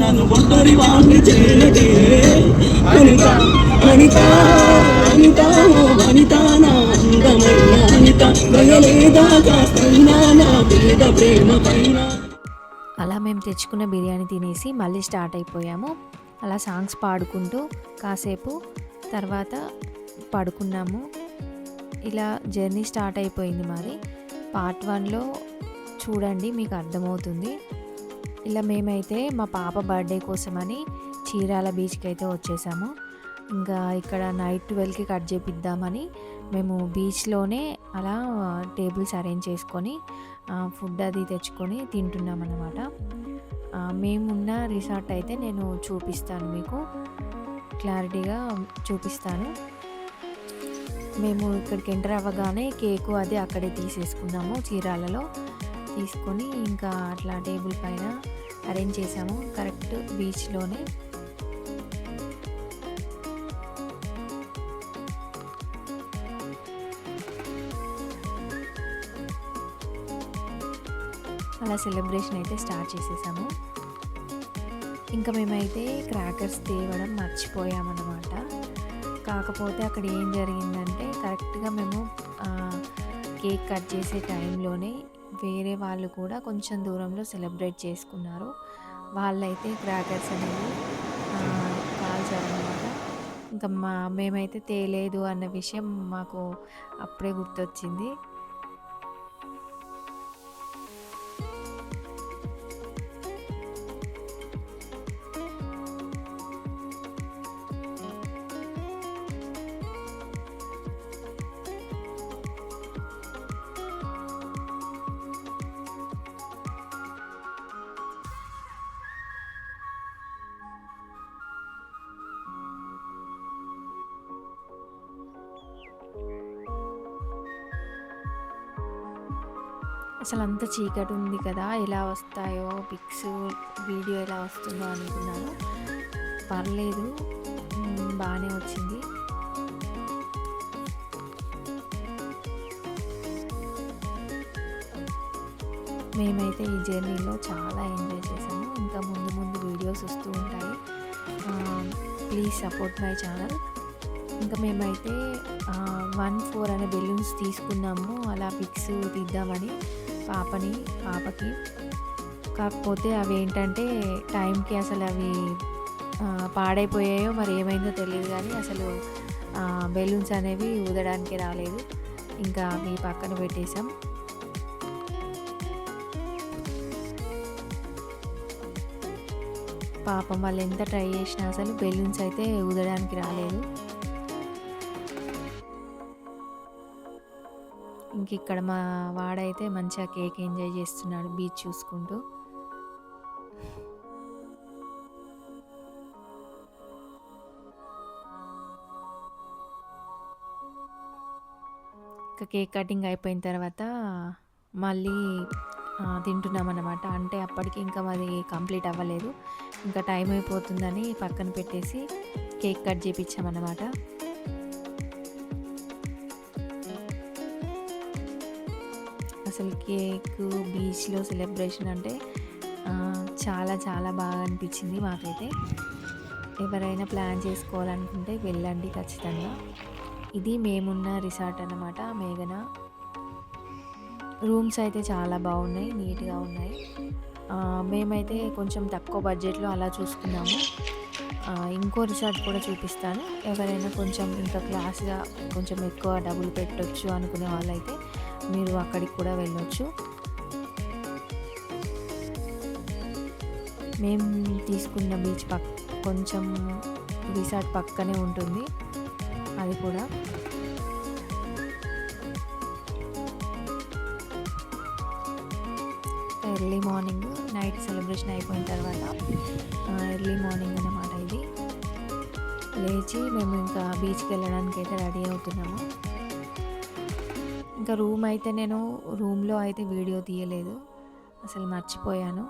నన్ను ఒంటరి వాణ్ణి చేయకే అనిత అనిత అనిత అనిత నా అందమైన అనిత దయలేదా కాస్తైనా నా పేద ప్రేమ పైన. అలా మేము తెచ్చుకున్న బిర్యానీ తినేసి మళ్ళీ స్టార్ట్ అయిపోయాము. అలా సాంగ్స్ పాడుకుంటూ కాసేపు తర్వాత పడుకున్నాము. ఇలా జర్నీ స్టార్ట్ అయిపోయింది మరి. పార్ట్ 1లో చూడండి, మీకు అర్థమవుతుంది. ఇలా మేమైతే మా పాప బర్త్డే కోసమని చీరాల బీచ్కి అయితే వచ్చేసాము. ఇంకా ఇక్కడ నైట్ 12కి కట్ చేపిద్దామని మేము బీచ్లోనే అలా టేబుల్స్ అరేంజ్ చేసుకొని ఫుడ్ అది తెచ్చుకొని తింటున్నామన్నమాట. మేమున్న రిసార్ట్ అయితే నేను చూపిస్తాను, మీకు క్లారిటీగా చూపిస్తాను. మేము ఇక్కడికి ఎంటర్ అవ్వగానే కేకు అది అక్కడే తీసేసుకున్నాము, చీరాలలో తీసుకొని ఇంకా అట్లా టేబుల్ పైన అరేంజ్ చేసాము కరెక్ట్ బీచ్లోనే. అలా సెలబ్రేషన్ అయితే స్టార్ట్ చేసేసాము. ఇంకా మేమైతే క్రాకర్స్ తేవడం మర్చిపోయామన్నమాట. కాకపోతే అక్కడ ఏం జరిగిందంటే కరెక్ట్గా మేము కేక్ కట్ చేసే టైంలోనే వేరే వాళ్ళు కూడా కొంచెం దూరంలో సెలబ్రేట్ చేసుకున్నారు. వాళ్ళైతే క్రాకర్స్ అనేవి కాల్చారనమాట. ఇంకా మేమైతే తేలేదు అన్న విషయం మాకు అప్పుడే గుర్తొచ్చింది. అసలు అంత చీకటి ఉంది కదా, ఎలా వస్తాయో పిక్స్ వీడియో ఎలా వస్తుందో అనుకున్నాను. పర్లేదు, బాగానే వచ్చింది. మేమైతే ఈ జర్నీలో చాలా ఎంజాయ్ చేసాము. ఇంకా ముందు ముందు వీడియోస్ వస్తూ ఉంటాయి. Please support my channel. ఇంకా మేమైతే 1-4 అనే బెలూన్స్ తీసుకున్నాము అలా పిక్స్ తీద్దామని పాపకి. కాకపోతే అవి ఏంటంటే టైంకి అసలు అవి పాడైపోయాయో మరి ఏమైందో తెలియదు, కానీ అసలు బెలూన్స్ అనేవి ఊదడానికి రాలేదు. ఇంకా అవి పక్కన పెట్టేసాం. పాపం వాళ్ళు ఎంత ట్రై చేసినా అసలు బెలూన్స్ అయితే ఊదడానికి రాలేదు. ఇంక ఇక్కడ మా వాడైతే మంచిగా కేక్ ఎంజాయ్ చేస్తున్నాడు బీచ్ చూసుకుంటూ. ఇంకా కేక్ కటింగ్ అయిపోయిన తర్వాత మళ్ళీ తింటున్నాం అన్నమాట. అంటే అప్పటికి ఇంకా మాది కంప్లీట్ అవ్వలేదు, ఇంకా టైం అయిపోతుందని పక్కన పెట్టేసి కేక్ కట్ చేయించామన్నమాట. అసలు కేక్ బీచ్లో సెలబ్రేషన్ అంటే చాలా చాలా బాగా అనిపించింది మాకైతే. ఎవరైనా ప్లాన్ చేసుకోవాలనుకుంటే వెళ్ళండి ఖచ్చితంగా. ఇది మేమున్న రిసార్ట్ అన్నమాట, మేఘన. రూమ్స్ అయితే చాలా బాగున్నాయి, నీట్గా ఉన్నాయి. మేమైతే కొంచెం తక్కువ బడ్జెట్లో అలా చూసుకున్నాము. ఇంకో రిసార్ట్ కూడా చూపిస్తాను. ఎవరైనా కొంచెం ఇంకా క్లాస్గా కొంచెం ఎక్కువ డబ్బులు పెట్టొచ్చు అనుకునే వాళ్ళైతే మీరు అక్కడికి కూడా వెళ్ళొచ్చు. మేము తీసుకున్న బీచ్ కొంచెం రిసార్ట్ పక్కనే ఉంటుంది అది కూడా. ఎర్లీ మార్నింగ్ నైట్ సెలబ్రేషన్ అయిపోయిన తర్వాత ఎర్లీ మార్నింగ్ అన్నమాట ఇది. లేచి మేము ఇంకా బీచ్కి వెళ్ళడానికి అయితే రెడీ అవుతున్నాము. ఇంకా రూమ్ అయితే నేను రూమ్లో అయితే వీడియో తీయలేదు, అసలు మర్చిపోయాను.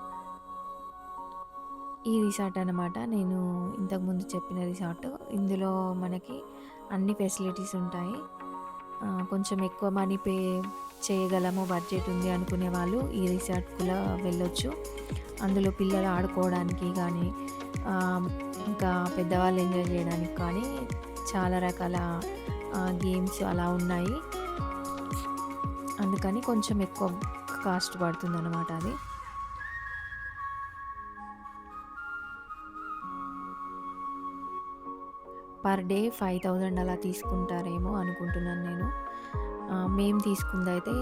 ఈ రిసార్ట్ అన్నమాట నేను ఇంతకుముందు చెప్పిన రిసార్ట్. ఇందులో మనకి అన్ని ఫెసిలిటీస్ ఉంటాయి. కొంచెం ఎక్కువ మనీ పే చేయగలము, బడ్జెట్ ఉంది అనుకునే వాళ్ళు ఈ రిసార్ట్ కూడా వెళ్ళొచ్చు. అందులో పిల్లలు ఆడుకోవడానికి కానీ ఇంకా పెద్దవాళ్ళు ఎంజాయ్ చేయడానికి కానీ చాలా రకాల గేమ్స్ అలా ఉన్నాయి. అందుకని కొంచెం ఎక్కువ కాస్ట్ పడుతుందన్నమాట అది. పర్ డే 5000 అలా తీసుకుంటారేమో అనుకుంటున్నాను నేను. మేము తీసుకుందైతే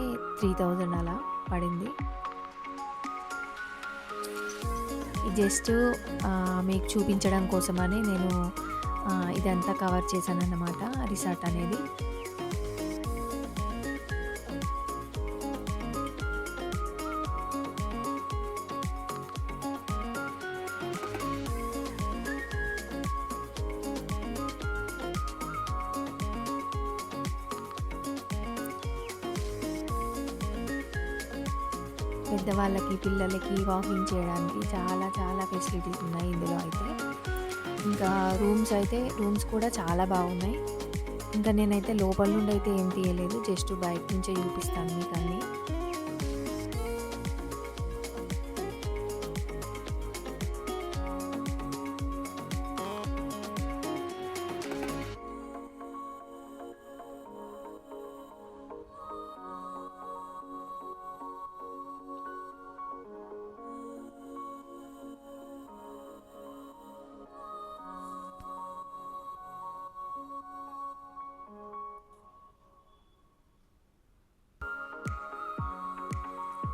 3000 అలా పడింది. జస్ట్ మీకు చూపించడం కోసమని నేను ఇదంతా కవర్ చేశానన్నమాట రిసార్ట్ అనేది. పెద్దవాళ్ళకి, పిల్లలకి వాకింగ్ చేయడానికి చాలా చాలా ఫెసిలిటీస్ ఉన్నాయి ఇందులో అయితే. ఇంకా రూమ్స్ కూడా చాలా బాగున్నాయి. ఇంకా నేనైతే లోపల నుండి అయితే ఏం తీయలేదు, జస్ట్ బయట నుంచే చూపిస్తాను మీకు అన్నీ.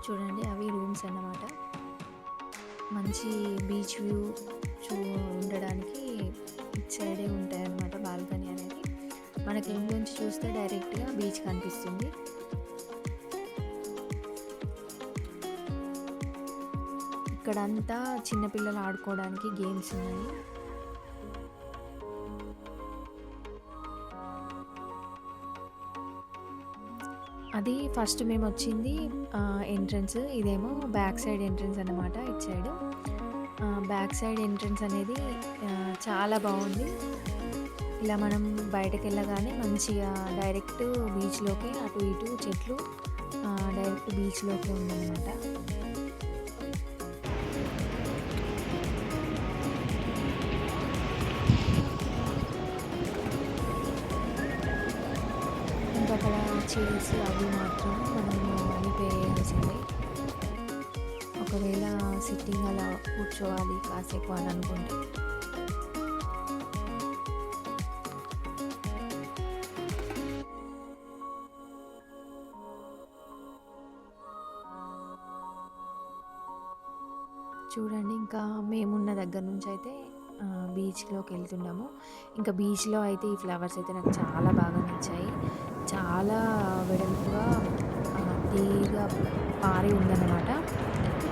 చూడండి అవి రూమ్స్ అన్నమాట. మంచి బీచ్ వ్యూ ఉండడానికి ఇటు సైడే ఉంటాయి అన్నమాట బాల్కనీ అనేది. మనకి ఇంట్లోంచి చూస్తే డైరెక్ట్గా బీచ్ కనిపిస్తుంది. ఇక్కడంతా చిన్నపిల్లలు ఆడుకోవడానికి గేమ్స్ ఉన్నాయి. అది ఫస్ట్ మేము వచ్చింది ఎంట్రన్స్. ఇదేమో బ్యాక్ సైడ్ ఎంట్రన్స్ అన్నమాట. ఇటు సైడ్ బ్యాక్ సైడ్ ఎంట్రన్స్ అనేది చాలా బాగుంది. ఇలా మనం బయటకు వెళ్ళగానే మంచిగా డైరెక్ట్ బీచ్లోకి, అటు ఇటు చెట్లు డైరెక్ట్ బీచ్లోకి ఉందన్నమాట. ఇంకా అక్కడ చైర్స్ అవి మాత్రం మనం మనీ పే చేయాల్సిందే. ఒకవేళ సిట్టింగ్ అలా కూర్చోవాలి కాసేపు అని అనుకుంటే. చూడండి ఇంకా మేమున్న దగ్గర నుంచి అయితే బీచ్లోకి వెళ్తున్నాము. ఇంకా బీచ్లో అయితే ఈ ఫ్లవర్స్ అయితే నాకు చాలా బాగా నచ్చాయి. చాలా వెడల్పుగా తీగా పారి ఉందన్నమాట.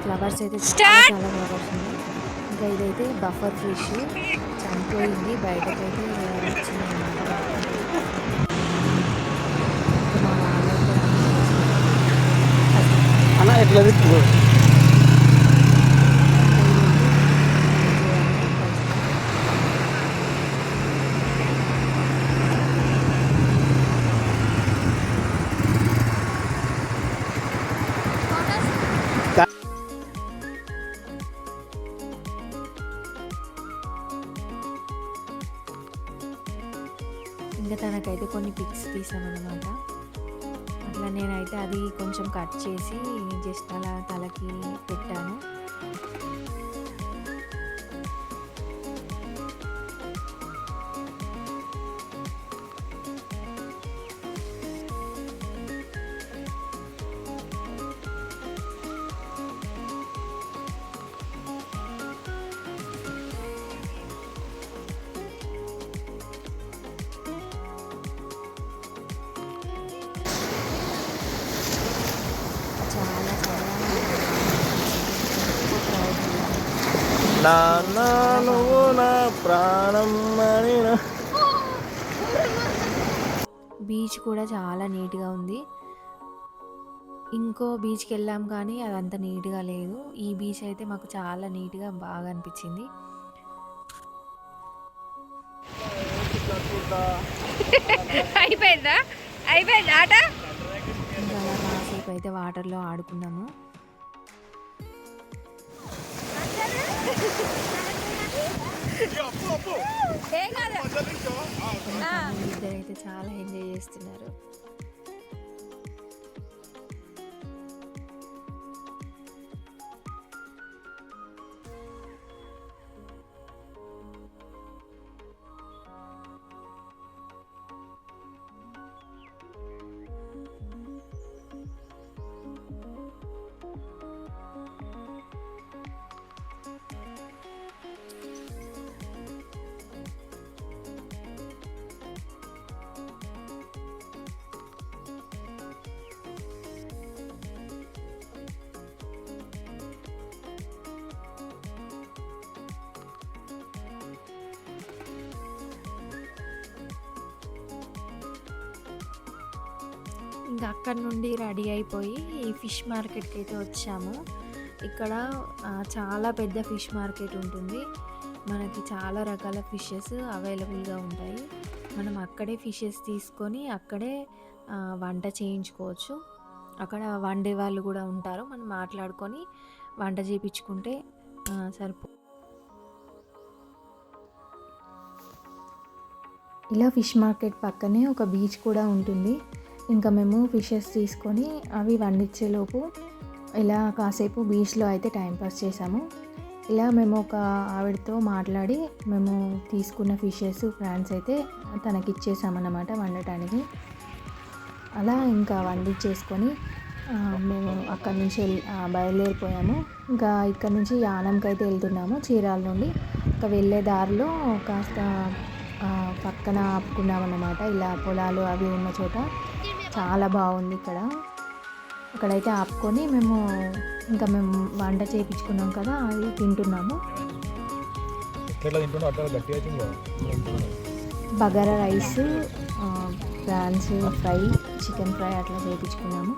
ఫ్లవర్స్ అయితే చాలా చాలా ఫ్లవర్స్ ఉన్నాయి. ఇంకా ఇదైతే బఫర్ ఫిష్ చనిపోయింది, బయటకైతే వచ్చిందన్నమాట. అలా ఎట్లా తిప్పు ఇంకా తనకైతే కొన్ని పిక్స్ తీసామన్నమాట. అట్లా నేనైతే అది కొంచెం కట్ చేసి జస్ట్ అలా తలకి పెట్టాను. చాలా నాన్న నువ్వు నా ప్రాణం అని బీచ్ కూడా చాలా నీట్గా ఉంది. ఇంకో బీచ్కి వెళ్ళాం కానీ అదంత నీట్గా లేదు. ఈ బీచ్ అయితే మాకు చాలా నీట్గా బాగా అనిపించింది. అయిపోయిందా? అయిపోయింది ఆట. ఇంకా అలా కాసేపు అయితే వాటర్లో ఆడుకున్నాము. ఇద్దరైతే చాలా ఎంజాయ్ చేస్తున్నారు. ఇంకా అక్కడ నుండి రెడీ అయిపోయి ఈ ఫిష్ మార్కెట్కి అయితే వచ్చాము. ఇక్కడ చాలా పెద్ద ఫిష్ మార్కెట్ ఉంటుంది. మనకి చాలా రకాల ఫిషెస్ అవైలబుల్గా ఉంటాయి. మనం అక్కడే ఫిషెస్ తీసుకొని అక్కడే వంట చేయించుకోవచ్చు. అక్కడ వండే వాళ్ళు కూడా ఉంటారు. మనం మాట్లాడుకొని వంట చేయించుకుంటే సరిపో. ఇలా ఫిష్ మార్కెట్ పక్కనే ఒక బీచ్ కూడా ఉంటుంది. ఇంకా మేము ఫిషెస్ తీసుకొని అవి వండించేలోపు ఇలా కాసేపు బీచ్లో అయితే టైంపాస్ చేసాము. ఇలా మేము ఒక ఆవిడతో మాట్లాడి మేము తీసుకున్న ఫిషెస్ ప్రాన్స్ అయితే తనకి ఇచ్చేసామన్నమాట వండటానికి. అలా ఇంకా వండించేసుకొని మేము అక్కడి నుంచి బయలుదేరిపోయాము. ఇంకా ఇక్కడ నుంచి యానంకి అయితే వెళ్తున్నాము చీరాల నుండి. ఇంకా వెళ్ళే దారిలో కాస్త పక్కన ఆపుకున్నామన్నమాట. ఇలా పొలాలు అవి ఉన్న చోట చాలా బాగుంది ఇక్కడ. అక్కడైతే ఆపుకొని మేము వంట చేయించుకున్నాం కదా, అది తింటున్నాము. Bagara rice, prawns fry, chicken fry అట్లా చేయించుకున్నాము.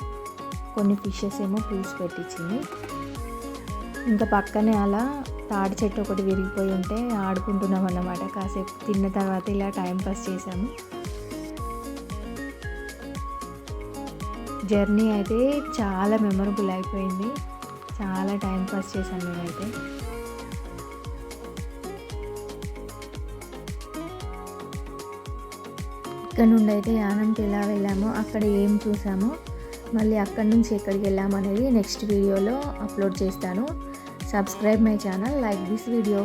కొన్ని ఫిషెస్ ఏమో పులుసు పెట్టించింది. ఇంకా పక్కనే అలా తాడి చెట్టు ఒకటి విరిగిపోయి ఉంటే ఆడుకుంటున్నాం అన్నమాట. కాసేపు తిన్న తర్వాత ఇలా టైంపాస్ చేసాము. జర్నీ అయితే చాలా మెమరబుల్ అయిపోయింది. చాలా టైంపాస్ చేసాం మేమైతే. ఇక్కడ నుండి అయితే యానంకి ఎలా వెళ్ళామో, అక్కడ ఏం చూసామో, మళ్ళీ అక్కడి నుంచి ఎక్కడికి వెళ్ళాము అనేది నెక్స్ట్ వీడియోలో అప్లోడ్ చేస్తాను. Subscribe my channel, like this video.